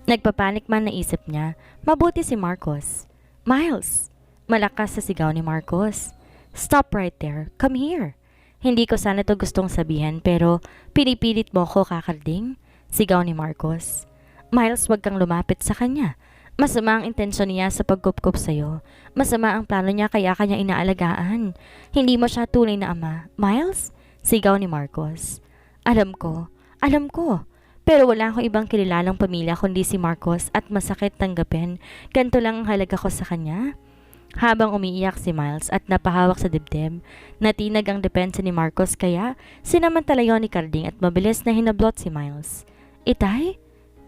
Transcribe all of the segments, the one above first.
Nagpapanik man naisip niya, mabuti si Marcos. Miles! Malakas sa sigaw ni Marcos. Stop right there. Come here. Hindi ko sana to gustong sabihin pero pinipilit mo ko kakarding. Sigaw ni Marcos. Miles, wag kang lumapit sa kanya. Masama ang intensyon niya sa pagkupkup sa'yo. Masama ang plano niya kaya kanya inaalagaan. Hindi mo siya tunay na ama. Miles? Sigaw ni Marcos. Alam ko. Alam ko. Pero wala akong ibang kilalang pamilya kundi si Marcos at masakit tanggapin. Ganito lang ang halaga ko sa kanya. Habang umiiyak si Miles at napahawak sa dibdib, natinag ang depensa ni Marcos kaya sinamantala yon ni Carding at mabilis na hinablot si Miles. Itay?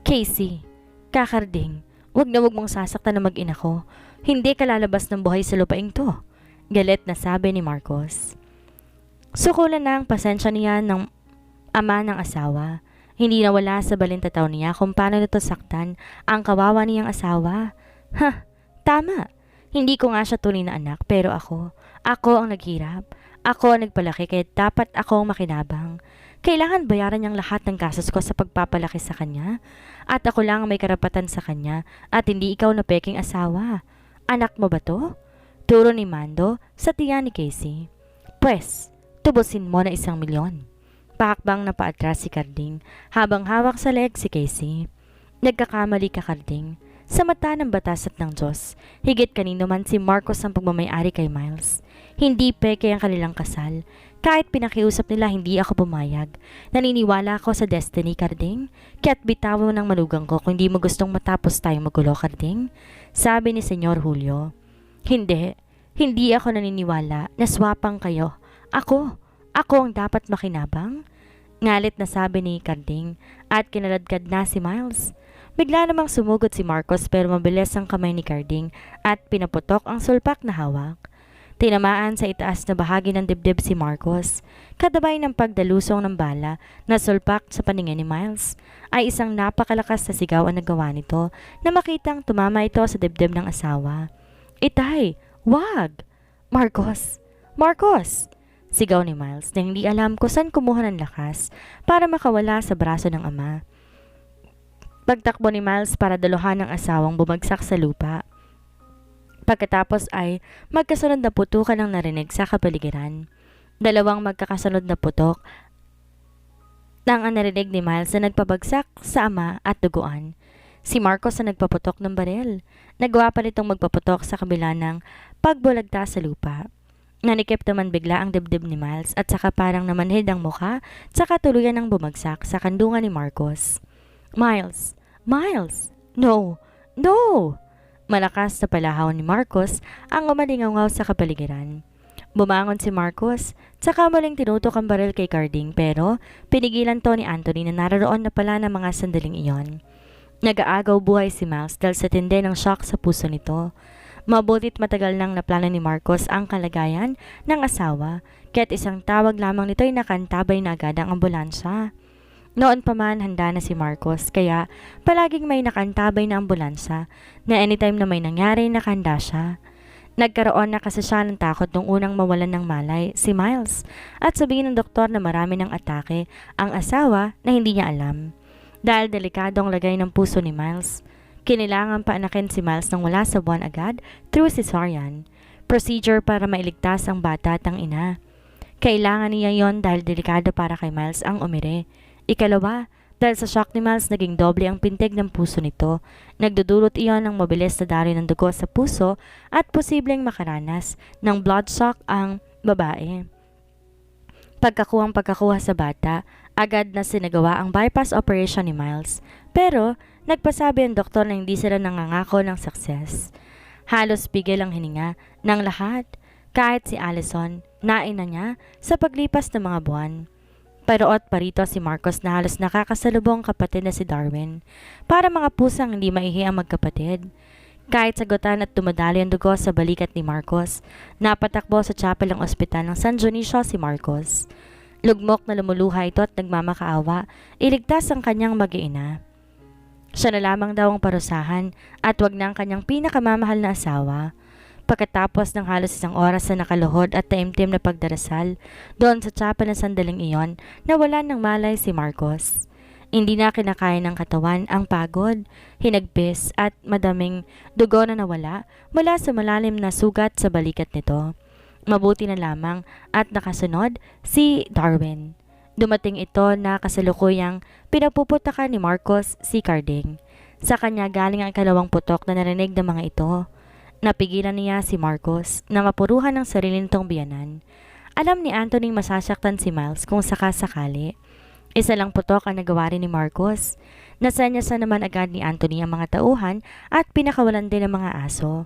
Casey. Kakarding. Huwag na huwag mong sasaktan na mag-ina ko. Hindi ka lalabas ng buhay sa lupaing to. Galit na sabi ni Marcos. Sukulan na ang pasensya niya ng ama ng asawa. Hindi nawala sa balintataw niya kung paano nito saktan ang kawawa niyang asawa. Tama. Hindi ko nga siya tunay na anak pero ako ang naghirap. Ako ang nagpalaki kaya dapat ako ang makinabang. Kailangan bayaran niyang lahat ng gastos ko sa pagpapalaki sa kanya. At ako lang ang may karapatan sa kanya at hindi ikaw na peking asawa. Anak mo ba to? Turo ni Mando sa tiyan ni Casey. Pwes, tubusin mo na 1,000,000. Pakakbang na paatras si Carding habang hawak sa leg si Casey. Nagkakamali ka, Carding. Sa mata ng batas at ng Diyos, higit kanino man si Marcos ang pagmamayari kay Miles. Hindi peke ang kanilang kasal. Kahit pinakiusap nila hindi ako pumayag. Naniniwala ako sa destiny, Carding. Kaya't bitawan mo ng malugang ko kung hindi mo gustong matapos tayong magulo, Carding. Sabi ni Senyor Julio. Hindi ako naniniwala na swapang kayo. Ako ang dapat makinabang. Ngalit na sabi ni Carding at kinaladkad na si Miles. Bigla namang sumugod si Marcos pero mabilis ang kamay ni Carding at pinaputok ang sulpak na hawak. Tinamaan sa itaas na bahagi ng dibdib si Marcos. Kadabay ng pagdalusong ng bala na sulpak sa paningin ni Miles ay isang napakalakas na sigaw ang nagawa nito na makitang tumama ito sa dibdib ng asawa. Itay! Wag! Marcos! Marcos! Sigaw ni Miles na hindi alam kung saan kumuha ng lakas para makawala sa braso ng ama. Pagtakbo ni Miles para daluhan ng asawang bumagsak sa lupa. Pagkatapos ay magkasunod na putukan ang narinig sa kapaligiran. Dalawang magkakasunod na putok nang ang narinig ni Miles na nagpabagsak sa ama at duguan. Si Marcos na nagpaputok ng baril. Nagawa pa nitong magpaputok sa kabila ng pagbulagta sa lupa. Nanikip naman bigla ang dibdib ni Miles at saka parang namanhid ang mukha saka tuluyan ng bumagsak sa kandungan ni Marcos. Miles! Miles! No! No! Malakas sa palahaw ni Marcos ang umalingaw sa kapaligiran. Bumangon si Marcos, tsaka muling tinutok ang baril kay Carding pero pinigilan to ni Anthony na naroon na pala ng mga sandaling iyon. Nag-aagaw buhay si Miles dahil sa tindi ng shock sa puso nito. Mabutit matagal nang naplano ni Marcos ang kalagayan ng asawa, kaya't isang tawag lamang nito ay nakantabay na agad ang ambulansya. Noon pa man handa na si Marcos kaya palaging may nakantabay na ambulansya na anytime na may nangyari nakahanda siya. Nagkaroon na kasi siya ng takot nung unang mawalan ng malay si Miles at sabihin ng doktor na marami ng atake ang asawa na hindi niya alam. Dahil delikado ang lagay ng puso ni Miles, kinilangan paanakin si Miles nang wala sa buwan agad through cesarean, procedure para mailigtas ang bata at ang ina. Kailangan niya yon dahil delikado para kay Miles ang umire. Ikalawa, dahil sa shock ni Miles naging doble ang pintig ng puso nito. Nagdudulot iyon ng mabilis na daloy ng dugo sa puso at posibleng makaranas ng blood shock ang babae. Pagkakuha sa bata, agad na sinagawa ang bypass operation ni Miles. Pero nagpasabi ang doktor na hindi sila nangangako ng success. Halos bigil ang hininga ng lahat, kahit si Allison, naina niya sa paglipas ng mga buwan. Paroot parito si Marcos na halos nakakasalubong kapatid na si Darwin. Para mga pusang hindi maihi ang magkapatid. Kahit sagutan at tumadali ang dugo sa balikat ni Marcos, napatakbo sa chapel ng ospital ng San Dionisio si Marcos. Lugmok na lumuluha ito at nagmamakaawa, iligtas ang kanyang mag-iina. Siya na lamang daw ang parusahan at wag na ang kanyang pinakamamahal na asawa. Pagkatapos ng halos 1 oras na nakaluhod at taimtim na pagdarasal, doon sa chapel ng sandaling iyon, nawalan ng malay si Marcos. Hindi na kinakaya ng katawan ang pagod, hinagpis at madaming dugo na nawala mula sa malalim na sugat sa balikat nito. Mabuti na lamang at nakasunod si Darwin. Dumating ito na kasalukuyang pinapuputakan ni Marcos si Carding. Sa kanya galing ang ikalawang putok na narinig ng mga ito. Napigilan niya si Marcos na mapuruhan ng sarili nitong biyanan. Alam ni Anthony masasaktan si Miles kung sakasakali. Isa lang putok ang nagawa rin ni Marcos. Nasanyasa naman agad ni Anthony ang mga tauhan at pinakawalan din ang mga aso.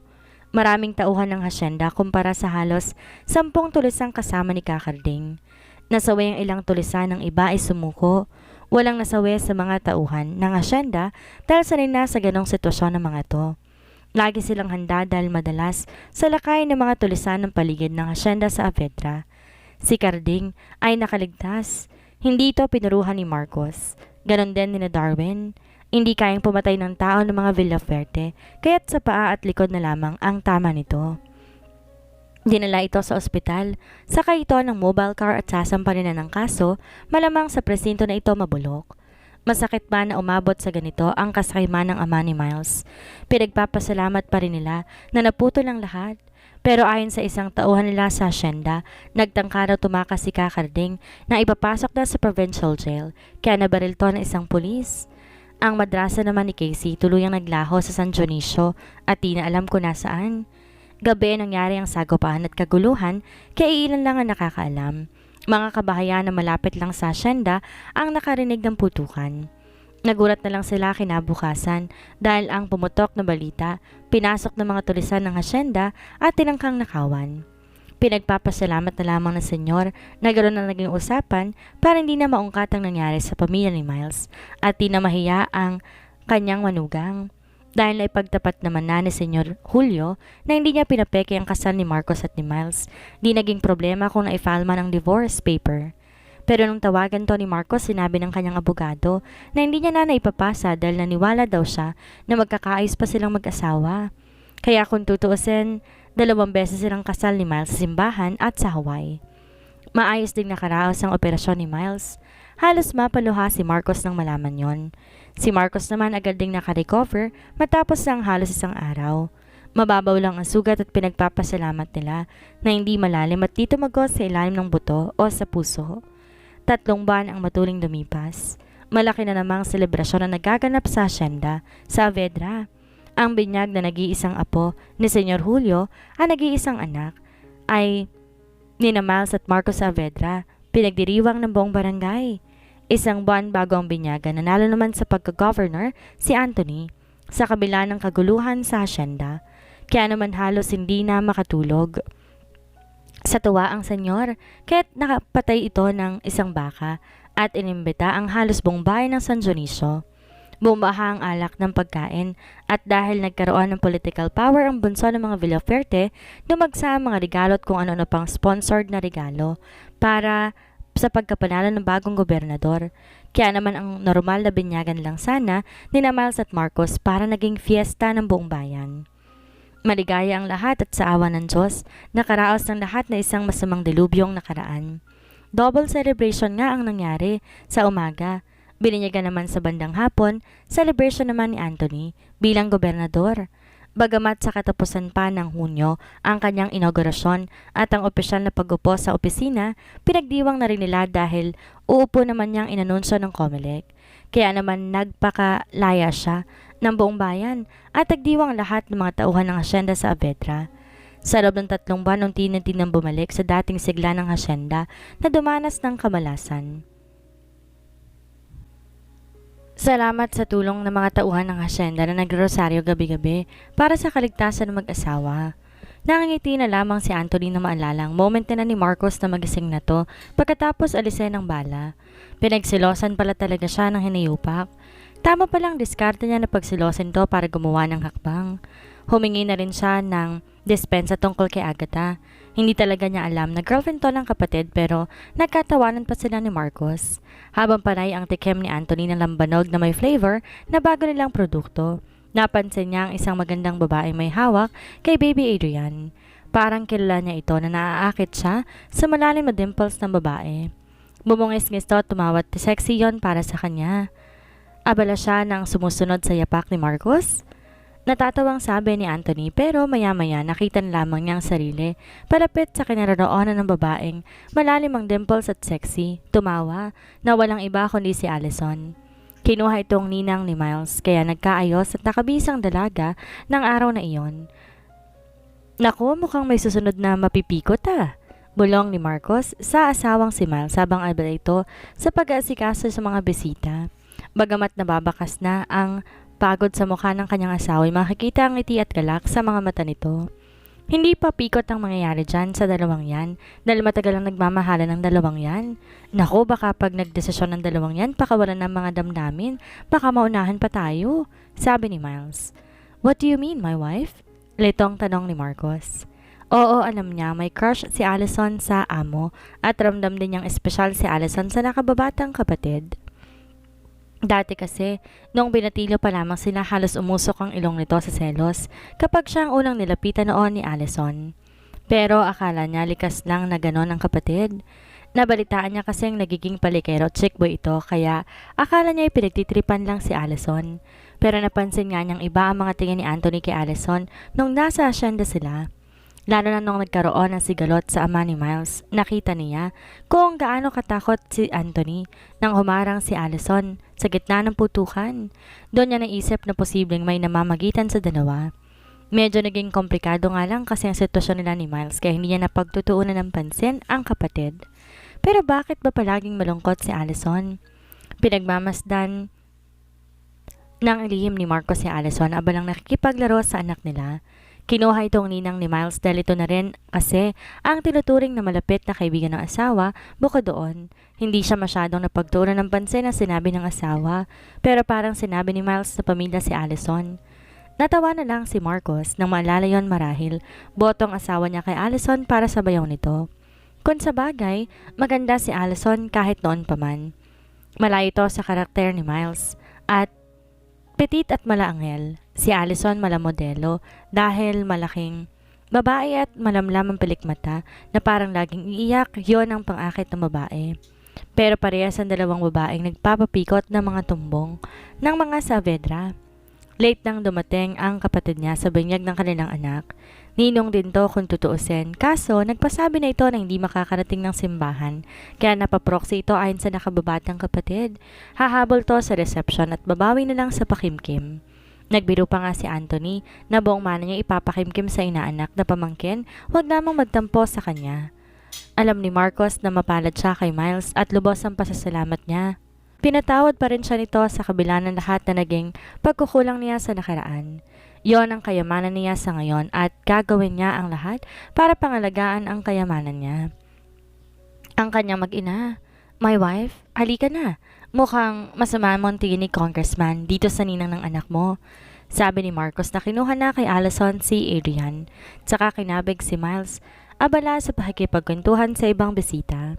Maraming tauhan ng hasyenda kumpara sa halos 10 tulisang kasama ni Kakarding. Nasawi ang ilang tulisan ng iba ay sumuko. Walang nasawi sa mga tauhan ng hasyenda dahil sanay na sa ganong sitwasyon ng mga to. Lagi silang handa dahil madalas sa lakay ng mga tulisan ng paligid ng hasyenda sa Avedra. Si Carding ay nakaligtas. Hindi ito pinuruhan ni Marcos. Ganon din ni Darwin. Hindi kayang pumatay ng tao ng mga Villaferte, kaya't sa paa at likod na lamang ang tama nito. Dinala ito sa ospital, sakay ito ng mobile car at sasampanin na ng kaso, malamang sa presinto na ito mabulok. Masakit ba na umabot sa ganito ang kasakayman ng ama ni Miles? Pinagpapasalamat pa rin nila na naputol ang lahat. Pero ayon sa isang tauhan nila sa hasyenda, nagtangka raw tumakas si Kakarding na ipapasok na sa provincial jail, kaya nabaril to ng isang pulis. Ang madrasa naman ni Casey tuluyang naglaho sa San Dionisio at di na alam kung nasaan. Gabi nangyari ang sagupaan at kaguluhan, kaya ilan lang ang nakakaalam. Mga kabahayan na malapit lang sa hasyenda ang nakarinig ng putukan. Nagulat na lang sila kinabukasan dahil ang pumutok na balita, pinasok ng mga tulisan ng hasyenda at tinangkang nakawan. Pinagpapasalamat na lamang ng senyor na ganoon na naging usapan para hindi na maungkat ang nangyari sa pamilya ni Miles at di na mahiya ang kanyang manugang. Dahil naipagtapat naman na ni Senyor Julio na hindi niya pinapeke ang kasal ni Marcos at ni Miles, di naging problema kung na-file man ang divorce paper. Pero nung tawagan to ni Marcos, sinabi ng kanyang abogado na hindi niya na naipapasa dahil naniwala daw siya na magkakaayos pa silang mag-asawa. Kaya kung tutuusin, 2 beses silang kasal ni Miles sa simbahan at sa Hawaii. Maayos ding nakaraos ang operasyon ni Miles. Halos mapaluha si Marcos nang malaman yon. Si Marcos naman agad ding nakarecover matapos ng halos 1 araw. Mababaw lang ang sugat at pinagpapasalamat nila na hindi malalim at di tumagos sa ilalim ng buto o sa puso. 3 buwan ang matuling lumipas. Malaki na namang selebrasyon na nagaganap sa hasyenda sa Avedra. Ang binyag na nag-iisang apo ni Senyor Julio ang nag-iisang anak ay nina Miles at Marcos Saavedra, pinagdiriwang ng buong barangay. 1 buwan bago ang binyagan, nanalo naman sa pagka-governor si Anthony sa kabila ng kaguluhan sa hasyenda. Kaya naman halos hindi na makatulog. Sa tuwa ang senyor, kaya't nakapatay ito ng 1 baka at inimbita ang halos buong bayan ng San Dionisio. Bumaha ang alak ng pagkain at dahil nagkaroon ng political power ang bunso ng mga Villaferte, dumagsa ang mga regalo at kung ano-ano pang sponsored na regalo para sa pagkapanalo ng bagong gobernador. Kaya naman ang normal na binyagan lang sana ni Miles at Marcos para naging fiesta ng buong bayan. Maligaya ang lahat at sa awa ng Diyos, nakaraos ng lahat na isang masamang dilubyong nakaraan. Double celebration nga ang nangyari sa umaga. Bininyagan naman sa bandang hapon, celebration naman ni Anthony bilang gobernador. Bagamat sa katapusan pa ng Hunyo ang kanyang inaugurasyon at ang opisyal na pag-upo sa opisina, pinagdiwang na rin nila dahil uupo naman niyang inanunsyo ng COMELEC. Kaya naman nagpakalaya siya ng buong bayan at nagdiwang lahat ng mga tauhan ng hasyenda sa Avedra. Sa loob ng 3 buwan, unti-unti nang bumalik sa dating sigla ng hasyenda na dumanas ng kamalasan. Salamat sa tulong ng mga tauhan ng hasyenda na nagrosaryo gabi-gabi para sa kaligtasan ng mag-asawa. Nangangiti na lamang si Anthony na maalalang moment na ni Marcos na magising na to pagkatapos alisin ng bala. Pinagsilosan pala talaga siya ng hinayupak. Tama palang diskarte niya na pagsilosin to para gumawa ng hakbang. Humingi na rin siya ng dispensa tungkol kay Agatha. Hindi talaga niya alam na girlfriend to ng kapatid pero nagkatawanan pa sila ni Marcos. Habang panay ang tikim ni Anthony ng lambanog na may flavor na bago nilang produkto. Napansin niya ang isang magandang babaeng may hawak kay Baby Adrian. Parang kilala niya ito na naaakit siya sa malalim na dimples ng babae. Bumungis-ngis to at tumawat sexy yon para sa kanya. Abala siya nang sumusunod sa yapak ni Marcos. Natatawang sabi ni Anthony pero maya-maya nakita na lamang niya ang sarili palapit sa kinaroroonan ng babaeng malalim ang dimples at sexy. Tumawa na walang iba kundi si Allison. Kinuha itong ninang ni Miles kaya nagkaayos at nakabisang dalaga ng araw na iyon. Naku, mukhang may susunod na mapipikot ah. Bulong ni Marcos sa asawang si Miles habang abala ito sa pag-aasikaso sa mga bisita. Bagamat nababakas na ang pagod sa mukha ng kanyang asawa ay makikita ang ngiti at galak sa mga mata nito. Hindi pa pikot ang mangyayari dyan sa dalawang yan dahil matagal ang nagmamahalan ng dalawang yan. Naku, baka pag nagdesisyon ng dalawang yan, pakawalan ng mga damdamin, baka maunahan pa tayo, sabi ni Miles. What do you mean, my wife? Litong tanong ni Marcos. Oo, alam niya, may crush si Allison sa amo at ramdam din niyang espesyal si Allison sa nakababatang kapatid. Dati kasi, noong binatilo pa lamang sila halos umusok ang ilong nito sa selos kapag siya ang unang nilapitan noon ni Allison. Pero akala niya likas lang na ganon ang kapatid. Nabalitaan niya kasing nagiging palikero chick boy ito kaya akala niya pinagtitripan lang si Allison. Pero napansin nga niyang iba ang mga tingin ni Anthony kay Allison nung nasa asyenda sila. Lalo na nung nagkaroon ng sigalot sa ama ni Miles, nakita niya kung gaano katakot si Anthony nang humarang si Allison sa gitna ng putukan. Doon niya naisip na posibleng may namamagitan sa dalawa. Medyo naging komplikado nga lang kasi ang sitwasyon nila ni Miles kaya hindi niya napagtutuunan ng pansin ang kapatid. Pero bakit ba palaging malungkot si Allison? Pinagmamasdan ng lihim ni Marcos si Allison abalang nakikipaglaro sa anak nila. Kinuha itong ninang ni Miles dahil ito na rin kasi ang tinuturing na malapit na kaibigan ng asawa. Bukod doon, hindi siya masyadong napagtuunan ng pansin na sinabi ng asawa pero parang sinabi ni Miles sa pamilya si Allison. Natawa na lang si Marcos nang maalala yon marahil botong asawa niya kay Allison para sa bayaw nito. Kung sa bagay, maganda si Allison kahit noon pa man. Malayo ito sa karakter ni Miles at petit at malaanghel. Si Allison malamodelo dahil malaking babae at malamlam ang pilikmata na parang laging iiyak, yon ang pang-akit ng babae. Pero parehas ang dalawang babaeng nagpapapikot ng mga tumbong ng mga Saavedra. Late nang dumating ang kapatid niya sa binyag ng kanilang anak. Ninong din to kung tutuusin. Kaso, nagpasabi na ito na hindi makakarating ng simbahan. Kaya napaproxy ito ayon sa nakababatang kapatid. Hahabol to sa reception at babawi na lang sa pakimkim. Nagbiro pa nga si Anthony na buong mana niya ipapakimkim sa inaanak na pamangkin, huwag namang magtampo sa kanya. Alam ni Marcos na mapalad siya kay Miles at lubos ang pasasalamat niya. Pinatawad pa rin siya nito sa kabila ng lahat na naging pagkukulang niya sa nakaraan. Yon ang kayamanan niya sa ngayon at gagawin niya ang lahat para pangalagaan ang kayamanan niya. Ang kanyang mag-ina, my wife, halika na. Mukhang masama mo ang tingin ni Congressman dito sa ninang ng anak mo. Sabi ni Marcos na kinuha na kay Allison si Adrian. Tsaka kinabig si Miles, abala sa pakikipagkwentuhan sa ibang bisita.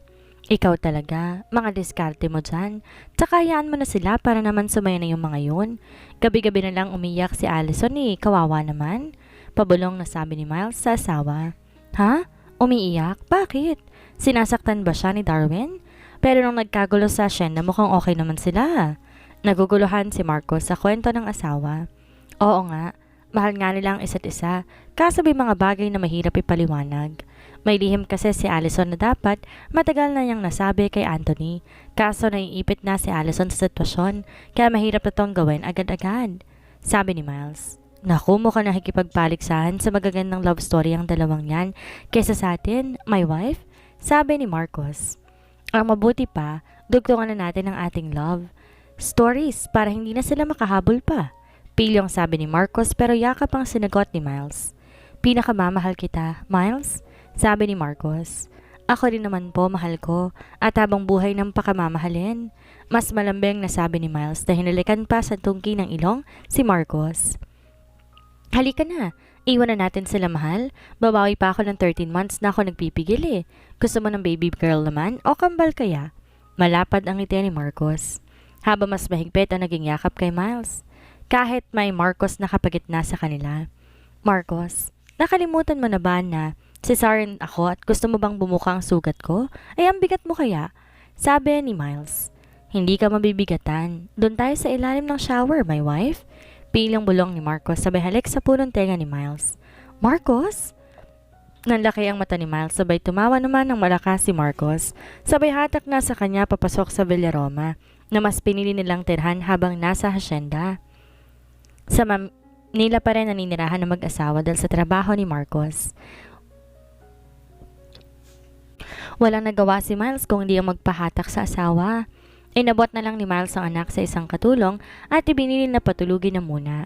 Ikaw talaga, mga diskarte mo dyan. Tsaka hayaan mo na sila para naman sumaya na yung mga yun. Gabi-gabi na lang umiyak si Allison kawawa naman. Pabulong na sabi ni Miles sa asawa. Ha? Umiiyak? Bakit? Sinasaktan ba siya ni Darwin? Pero nung nagkagulo sa asyenda mukhang okay naman sila. Naguguluhan si Marcos sa kwento ng asawa. Oo nga, mahal nga nila ang isa't isa, kaso may mga bagay na mahirap ipaliwanag. May lihim kasi si Allison na dapat matagal na niyang nasabi kay Anthony, kaso naiipit na si Allison sa sitwasyon, kaya mahirap na tong gawin agad-agad. Sabi ni Miles. Naku, mukhang nakikipagpaliksahan sa magagandang love story ang dalawang yan kesa sa atin, my wife, sabi ni Marcos. Ang mabuti pa, dugtungan na natin ang ating love stories para hindi na sila makahabol pa. Pilyong sabi ni Marcos pero yakap ang sinagot ni Miles. Pinakamamahal kita, Miles? Sabi ni Marcos. Ako rin naman po, mahal ko, at habang buhay ng pakamamahalin. Mas malambing na sabi ni Miles na hinalikan pa sa tungki ng ilong si Marcos. Halika na, iwan na natin sila mahal. Babawi pa ako ng 13 months na ako nagpipigil Gusto mo ng baby girl naman o kambal kaya? Malapad ang ngiti ni Marcos. Habang mas mahigpit ang naging yakap kay Miles. Kahit may Marcos na kapagitna sa kanila. Marcos, nakalimutan mo na ba na cesarean ako at gusto mo bang bumuka ang sugat ko? Ay ang bigat mo kaya? Sabi ni Miles. Hindi ka mabibigatan. Doon tayo sa ilalim ng shower, my wife. Pilang bulong ni Marcos sabay halik sa punong tenga ni Miles. Marcos? Nanlaki ang mata ni Miles sabay tumawa naman ng malakas si Marcos. Sabay hatak na sa kanya papasok sa Villaroma na mas pinili nilang tirhan habang nasa hasyenda. Sa Manila pa rin naninirahan ng mag-asawa dahil sa trabaho ni Marcos. Walang nagawa si Miles kung hindi ang magpahatak sa asawa. Inabot na lang ni Miles ang anak sa isang katulong at ibinili na patulugin na muna.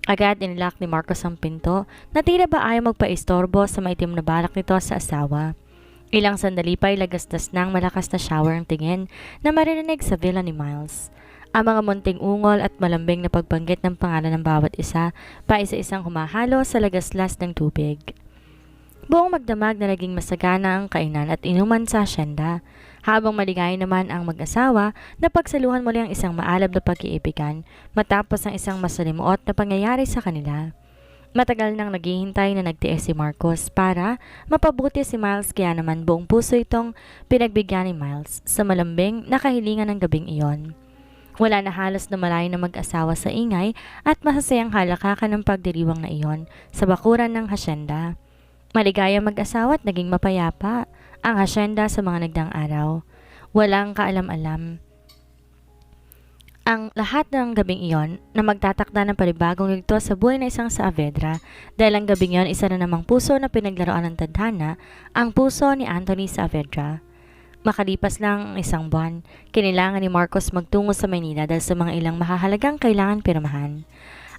Agad inilak ni Marcos ang pinto na tila ba ayaw magpaistorbo sa maitim na balak nito sa asawa. Ilang sandali pa ilagastas ng malakas na shower ang tingin na maririnig sa villa ni Miles. Ang mga munting ungol at malambing na pagbanggit ng pangalan ng bawat isa pa isa-isang humahalo sa lagaslas ng tubig. Buong magdamag na naging masagana ang kainan at inuman sa asyenda, habang maligaya naman ang mag-asawa na pagsaluhan muli ang isang maalab na pag-iibigan matapos ang isang masalimuot na pangyayari sa kanila. Matagal nang naghihintay na nagtiis si Marcos para mapabuti si Miles kaya naman buong puso itong pinagbigyan ni Miles sa malambing na kahilingan ng gabing iyon. Wala na halos na malayo na mag-asawa sa ingay at masasayang halakakan ng pagdiriwang na iyon sa bakuran ng hasyenda. Maligaya mag-asawa at naging mapayapa ang hasyenda sa mga nagdaang araw. Walang kaalam-alam ang lahat ng gabing iyon na magtatakda ng panibagong yugto sa buhay na isang Saavedra dahil ang gabing iyon isa na namang puso na pinaglaruan ng tadhana, ang puso ni Anthony Saavedra. Makalipas lang ang isang buwan, kinilangan ni Marcos magtungo sa Maynila dahil sa mga ilang mahahalagang kailangan pirmahan.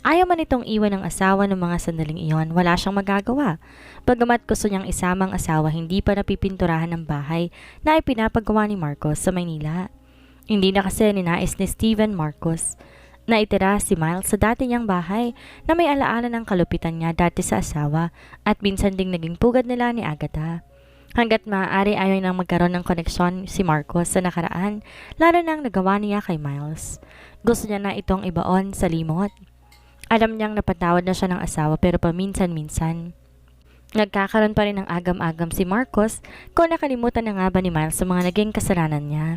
Ayaw man itong iwan ng asawa ng mga sandaling iyon, wala siyang magagawa. Bagamat gusto niyang isama ang asawa, hindi pa napipinturahan ng bahay na ipinapagawa ni Marcos sa Maynila. Hindi na kasi ninais ni Steven Marcos na itira si Miles sa dati niyang bahay na may alaala ng kalupitan niya dati sa asawa at minsan ding naging pugad nila ni Agatha. Hanggat maaari ayaw nang magkaroon ng koneksyon si Marcos sa nakaraan, lalo nang nagawa niya kay Miles. Gusto niya na itong ibaon sa limot. Alam niyang napatawad na siya ng asawa pero paminsan-minsan. Nagkakaroon pa rin ng agam-agam si Marcos kung nakalimutan na nga ba ni Miles sa mga naging kasalanan niya.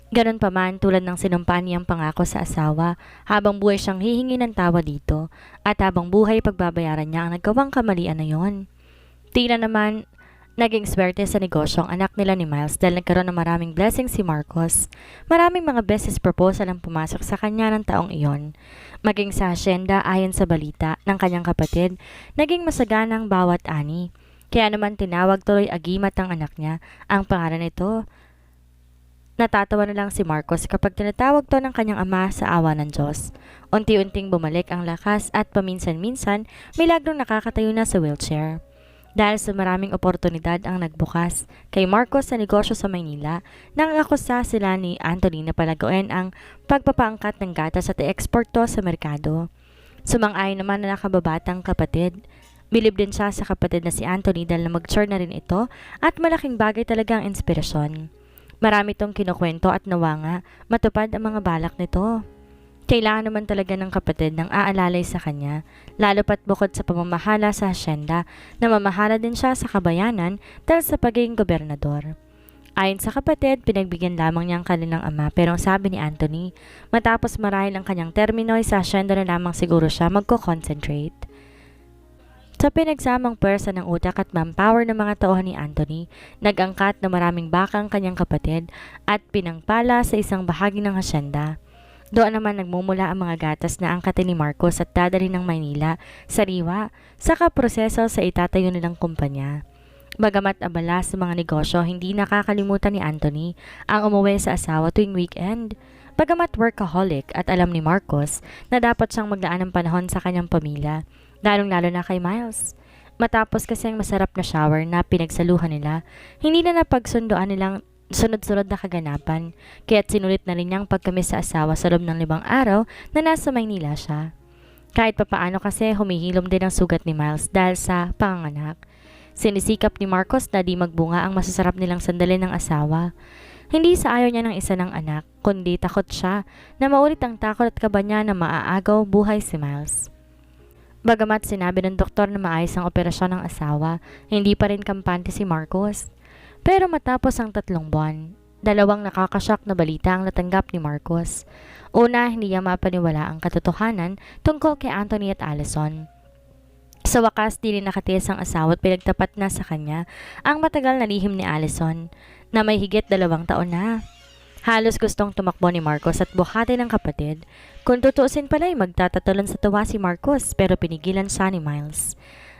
Ganon pa man tulad ng sinumpaan niyang pangako sa asawa, habang buhay siyang hihingi ng tawa dito at habang buhay pagbabayaran niya ang nagawang kamalian na yon. Tila naman naging swerte sa negosyo ang anak nila ni Miles dahil nagkaroon ng maraming blessings si Marcos. Maraming mga business proposal ang pumasok sa kanya ng taong iyon. Maging sa hasyenda ayon sa balita ng kanyang kapatid, naging masagana ang bawat ani. Kaya naman tinawag tuloy Agimat ang anak niya, ang pangalan nito. Natatawa na lang si Marcos kapag tinatawag to ng kanyang ama sa awa ng Diyos. Unti-unting bumalik ang lakas at paminsan-minsan milagrong nakakatayo na sa wheelchair. Dahil sa maraming oportunidad ang nagbukas kay Marcos sa negosyo sa Maynila, nang akusa sila ni Anthony na palaguin ang pagpapaangkat ng gatas at i-export to sa merkado. Sumang-ayon naman na nakababatang kapatid. Bilib din siya sa kapatid na si Anthony dahil mag-churn na rin ito at malaking bagay talaga ang inspirasyon. Marami itong kinukwento at nawanga matupad ang mga balak nito. Kailangan naman talaga ng kapatid ng aalalay sa kanya, lalo pat bukod sa pamamahala sa hasyenda, na mamahala din siya sa kabayanan dahil sa pagiging gobernador. Ayon sa kapatid, pinagbigyan lamang niya ang kanilang ama pero ang sabi ni Anthony, matapos marahil ang kanyang termino sa hasyenda na lamang siguro siya magko-concentrate. Sa pinagsamang pwersa ng utak at manpower ng mga tauhan ni Anthony, nag-angkat na maraming baka ang kanyang kapatid at pinangpala sa isang bahagi ng hasyenda. Doon naman nagmumula ang mga gatas na angkatin ni Marcos at dadalhin ng Maynila, sariwa, saka proseso sa itatayo nilang kumpanya. Bagamat abala sa mga negosyo, hindi nakakalimutan ni Anthony ang umuwi sa asawa tuwing weekend. Bagamat workaholic at alam ni Marcos na dapat siyang maglaan ng panahon sa kanyang pamilya, lalong-lalo na kay Miles. Matapos kasi ang masarap na shower na pinagsaluhan nila, hindi na napagsundoan nilang sunod-sunod na kaganapan, kaya't sinulit na rin niyang pagkamis sa asawa sa loob ng 5 araw na nasa Maynila siya. Kahit papaano kasi humihilom din ang sugat ni Miles dahil sa panganganak. Sinisikap ni Marcos na di magbunga ang masasarap nilang sandali ng asawa. Hindi sa ayaw niya ng isa ng anak, kundi takot siya na maulit ang takot at kaba niya na maaagaw buhay si Miles. Bagamat sinabi ng doktor na maayos ang operasyon ng asawa, hindi pa rin kampante si Marcos. Pero matapos ang 3 buwan, Dalawang nakakashock na balita ang natanggap ni Marcos. Una, hindi niya mapaniwala ang katotohanan tungkol kay Anthony at Allison. Sa wakas, di rin nakatiis ang asawa at pinagtapat na sa kanya ang matagal na lihim ni Allison na may higit 2 taon na. Halos gustong tumakbo ni Marcos at buhatin ng kapatid. Kung tutuusin pala ay magtatatalon sa tuwa si Marcos pero pinigilan siya ni Miles.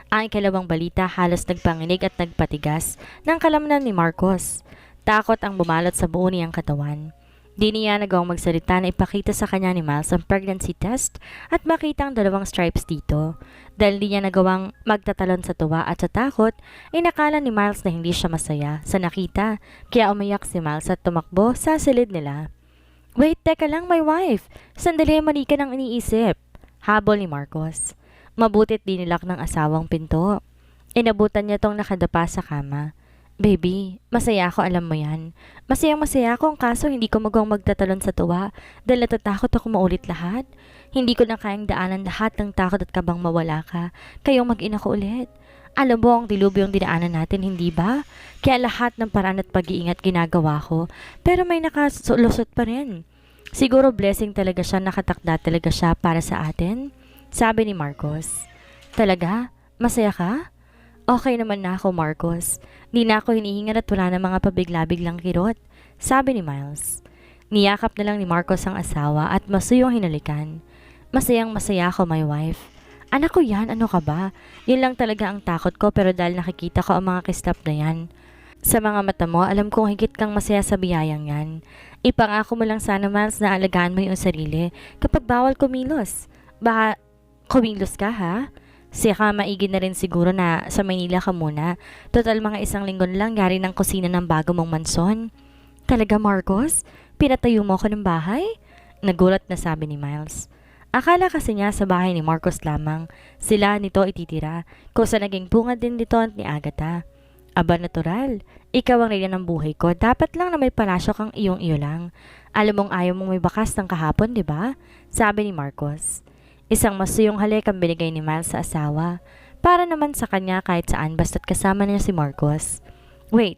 Ang ikalawang balita halos nagpanginig at nagpatigas ng kalamnan ni Marcos. Takot ang bumalot sa buo niyang katawan. Di niya nagawang magsalita na ipakita sa kanya ni Miles ang pregnancy test at makita ang 2 stripes dito. Dahil di niya nagawang magtatalon sa tuwa at sa takot, inakala ni Miles na hindi siya masaya sa nakita, kaya umayak si Miles at tumakbo sa silid nila. Wait, teka lang my wife! Sandali, mali ka nang iniisip. Habol ni Marcos. Mabutit dinilak ng asawang pinto. Inabutan niya tong nakadapa sa kama. Baby, masaya ako, alam mo yan. Masayang-masaya ako, ang kaso hindi ko magawang magtatalon sa tuwa dahil natatakot ako maulit lahat. Hindi ko na kayang daanan lahat ng takot at kabang mawala ka. Kayong mag-ina ko ulit. Alam mo ang dilubyong dinaanan natin, hindi ba? Kaya lahat ng paraan at pag-iingat ginagawa ko, pero may nakalusot pa rin. Siguro blessing talaga siya, nakatakda talaga siya para sa atin. Sabi ni Marcos. Talaga? Masaya ka? Okay naman na ako, Marcos. Di na ako hinihingal at wala na mga pabigla-biglang kirot. Sabi ni Miles. Niyakap na lang ni Marcos ang asawa at masuyong hinalikan. Masayang masaya ako, my wife. Anak ko yan, ano ka ba? Yun lang talaga ang takot ko pero dahil nakikita ko ang mga kislap na yan. Sa mga mata mo, alam kong higit kang masaya sa biyayang yan. Ipangako mo lang sana, Miles, na alagaan mo yung sarili kapag bawal kumilos. Baka kumilos ka, ha? Saka maigi na rin siguro na sa Maynila ka muna. Total mga 1 linggo lang yari ng kusina ng bago mong manson. Talaga, Marcos? Pinatayo mo ko ng bahay? Nagulat na sabi ni Miles. Akala kasi niya sa bahay ni Marcos lamang sila nito ititira kung sa naging bunga din nito ni Agatha. Aba natural, ikaw ang reyna ng buhay ko, dapat lang na may palasyo kang iyong-iyo lang. Alam mong ayaw mong may bakas ng kahapon, di ba? Sabi ni Marcos. Isang masuyong halik ang binigay ni Miles sa asawa. Para naman sa kanya kahit saan basta't kasama niya si Marcos. Wait,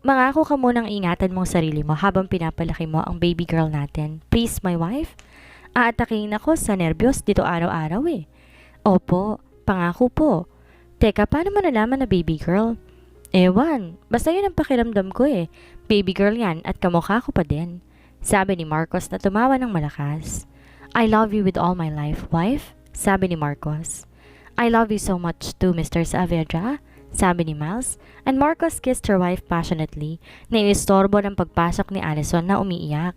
mangako ka munang ingatan mong sarili mo habang pinapalaki mo ang baby girl natin. Please, my wife? Aatakihin ako sa nervyos dito araw-araw eh. Opo, pangako po. Teka, paano mo nalaman na baby girl? Ewan, basta yun ang pakiramdam ko eh. Baby girl yan at kamukha ko pa din. Sabi ni Marcos na tumawa ng malakas. I love you with all my life, wife, sabi ni Marcos. I love you so much too, Mr. Saavedra, sabi ni Miles, and Marcos kissed her wife passionately na inistorbo ng pagpasok ni Allison na umiiyak.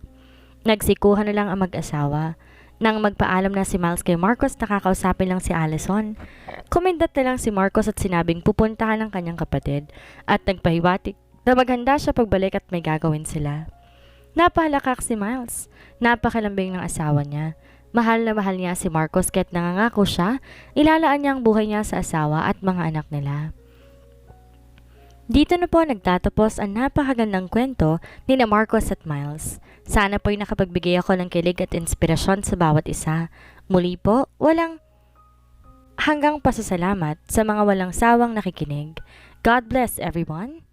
Nagsikuhan na lang ang mag-asawa. Nang magpaalam na si Miles kay Marcos, nakakausapin lang si Allison. Kumindat na lang si Marcos at sinabing pupuntahan ng kanyang kapatid at nagpahiwatig na maghanda siya pagbalik at may gagawin sila. Napalakak si Miles. Napakalambing ng asawa niya. Mahal na mahal niya si Marcos kahit nangangako siya, ilalaan niya ang buhay niya sa asawa at mga anak nila. Dito na po nagtatapos ang napakagandang kwento ni na Marcos at Miles. Sana po'y nakapagbigay ako ng kilig at inspirasyon sa bawat isa. Muli po, walang hanggang pasasalamat sa mga walang sawang nakikinig. God bless everyone!